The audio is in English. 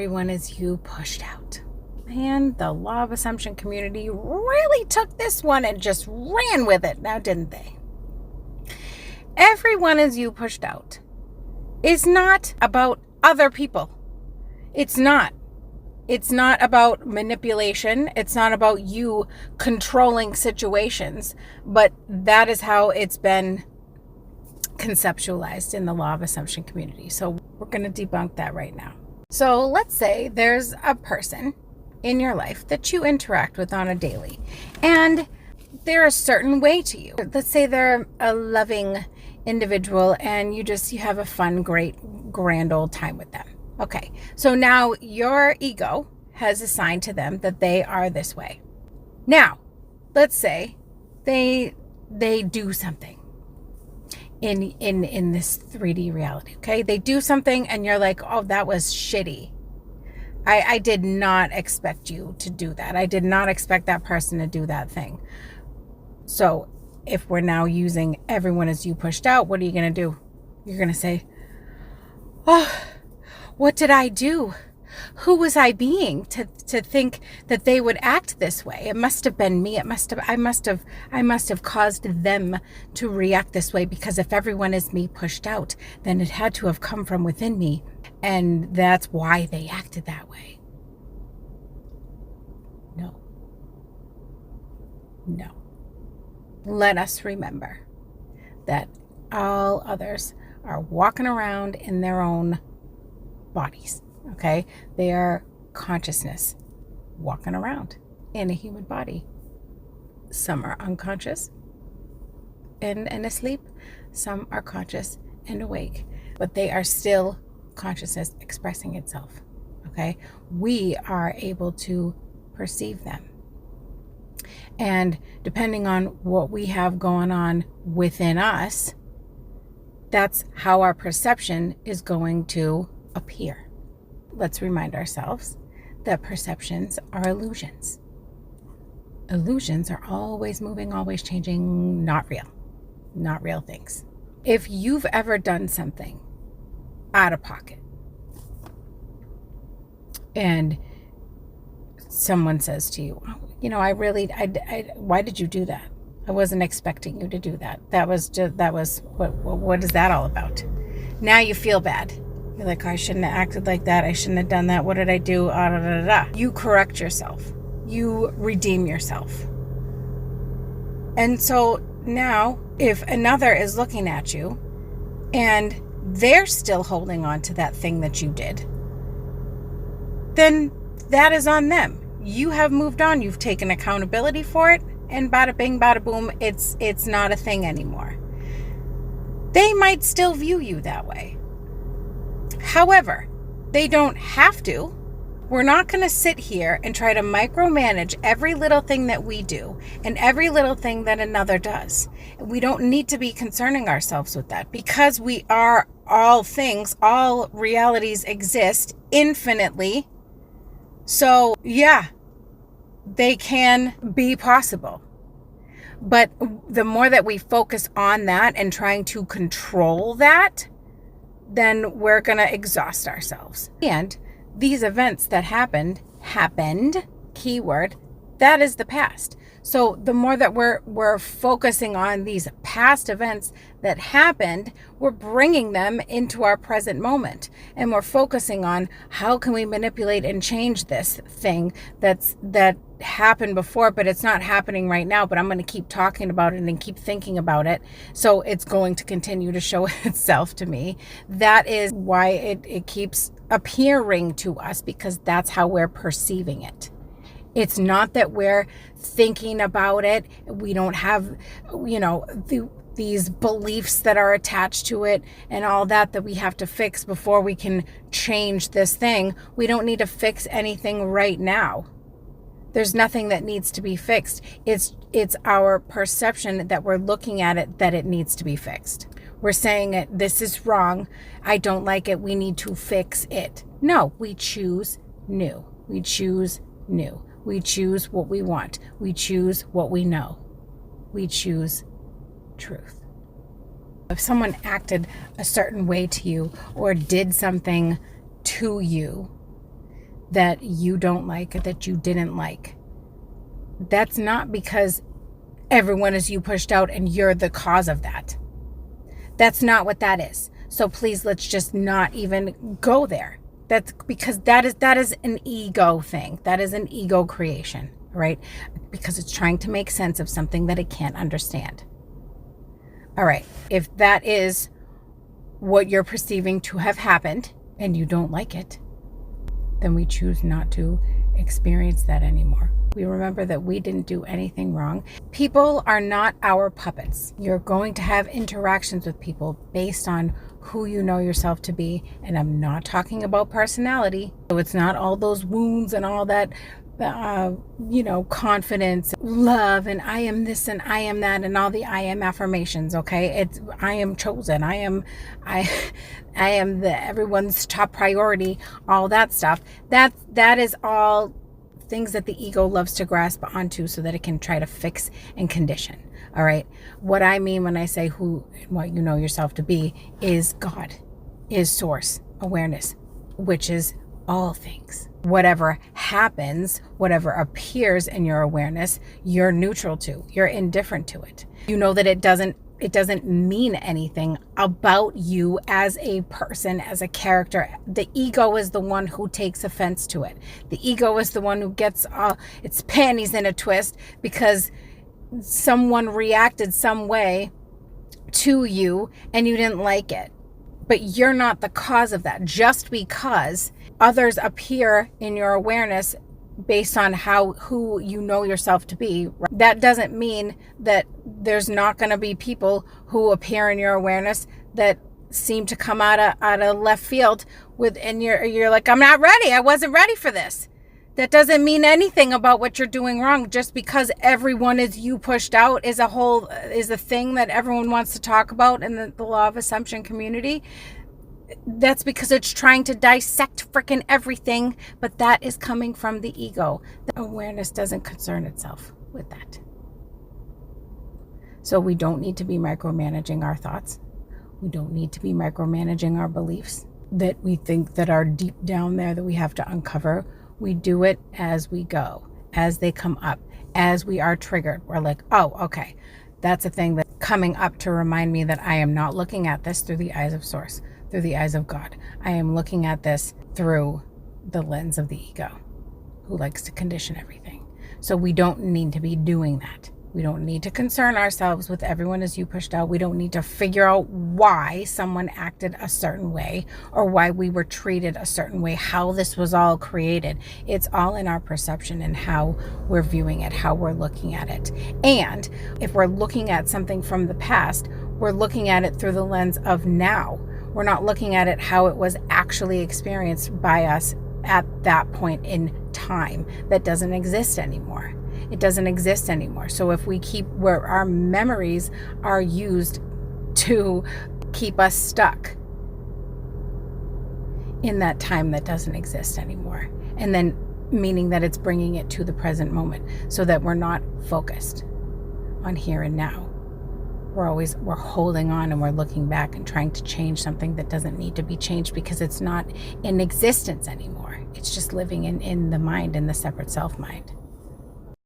everyone is you pushed out. And the law of assumption community really took this one and just ran with it, now didn't they? Everyone is you pushed out is not about other people. It's not. It's not about manipulation. It's not about you controlling situations, but that is how it's been conceptualized in the law of assumption community. So we're going to debunk that right now. So let's say there's a person in your life that you interact with on a daily, and they're a certain way to you. Let's say they're a loving individual and you have a fun, great, grand old time with them. Okay, so now your ego has assigned to them that they are this way. Now, let's say they do something in this 3D reality, okay? They do something and you're like, oh, that was shitty. I did not expect you to do that. I did not expect that person to do that thing. So if we're now using everyone as you pushed out, what are you going to do? You're going to say, oh, what did I do? Who was I being to think that they would act this way? It must have been me. I must have caused them to react this way, because if everyone is me pushed out, then it had to have come from within me. And that's why they acted that way. No. Let us remember that all others are walking around in their own bodies, okay? They are consciousness walking around in a human body. Some are unconscious and asleep. Some are conscious and awake, but they are still consciousness expressing itself, okay? We are able to perceive them. And depending on what we have going on within us, that's how our perception is going to appear. Let's remind ourselves that perceptions are illusions. Illusions are always moving, always changing, not real things. If you've ever done something out of pocket and someone says to you, oh, why did you do that? I wasn't expecting you to do that. What is that all about? Now you feel bad. You're like, I shouldn't have acted like that. I shouldn't have done that. What did I do? You correct yourself. You redeem yourself. And so now if another is looking at you and they're still holding on to that thing that you did, then that is on them. You have moved on. You've taken accountability for it, and bada bing, bada boom, it's not a thing anymore. They might still view you that way. However, they don't have to. We're not going to sit here and try to micromanage every little thing that we do and every little thing that another does. We don't need to be concerning ourselves with that, because we are all things. All realities exist infinitely. So yeah, they can be possible. But the more that we focus on that and trying to control that, then we're going to exhaust ourselves. And these events that happened, keyword, that is the past. So the more that we're focusing on these past events that happened, we're bringing them into our present moment. And we're focusing on how can we manipulate and change this thing that happened before, but it's not happening right now, but I'm going to keep talking about it and keep thinking about it. So it's going to continue to show itself to me. That is why it keeps appearing to us, because that's how we're perceiving it. It's not that we're thinking about it. We don't have, these beliefs that are attached to it and all that we have to fix before we can change this thing. We don't need to fix anything right now. There's nothing that needs to be fixed. It's our perception that we're looking at it that it needs to be fixed. We're saying it, this is wrong. I don't like it. We need to fix it. No, we choose new. We choose new. We choose what we want. We choose what we know. We choose truth. If someone acted a certain way to you or did something to you, that you don't like, that you didn't like. That's not because everyone is you pushed out and you're the cause of that. That's not what that is. So please, let's just not even go there. That's because that is an ego thing. That is an ego creation, right? Because it's trying to make sense of something that it can't understand. All right. If that is what you're perceiving to have happened and you don't like it, then we choose not to experience that anymore. We remember that we didn't do anything wrong. People are not our puppets. You're going to have interactions with people based on who you know yourself to be. And I'm not talking about personality. So it's not all those wounds and all that, confidence, love, and I am this and I am that, and all the I am affirmations. Okay. It's, I am chosen. I am everyone's top priority, all that stuff. That is all things that the ego loves to grasp onto so that it can try to fix and condition. All right. What I mean when I say what you know yourself to be is God, is source, awareness, which is all things. Whatever happens, whatever appears in your awareness, you're neutral to, you're indifferent to it. You know that it doesn't mean anything about you as a person, as a character. The ego is the one who takes offense to it. The ego is the one who gets its panties in a twist because someone reacted some way to you and you didn't like it. But you're not the cause of that. Just because others appear in your awareness based on who you know yourself to be, that doesn't mean that there's not going to be people who appear in your awareness that seem to come out of left field and you're like, I'm not ready. I wasn't ready for this. That doesn't mean anything about what you're doing wrong. Just because everyone is you pushed out is a thing that everyone wants to talk about in the law of assumption community. That's because it's trying to dissect freaking everything, but that is coming from the ego. The awareness doesn't concern itself with that. So we don't need to be micromanaging our thoughts. We don't need to be micromanaging our beliefs that we think that are deep down there that we have to uncover. We do it as we go, as they come up, as we are triggered. We're like, oh, okay, that's a thing that's coming up to remind me that I am not looking at this through the eyes of source, through the eyes of God. I am looking at this through the lens of the ego, who likes to condition everything. So we don't need to be doing that. We don't need to concern ourselves with everyone as you pushed out. We don't need to figure out why someone acted a certain way or why we were treated a certain way, how this was all created. It's all in our perception and how we're viewing it, how we're looking at it. And if we're looking at something from the past, we're looking at it through the lens of now. We're not looking at it how it was actually experienced by us at that point in time that doesn't exist anymore. It doesn't exist anymore. So if we keep where our memories are used to keep us stuck in that time that doesn't exist anymore, and then meaning that it's bringing it to the present moment so that we're not focused on here and now. We're holding on and we're looking back and trying to change something that doesn't need to be changed because it's not in existence anymore. It's just living in the mind, in the separate self mind.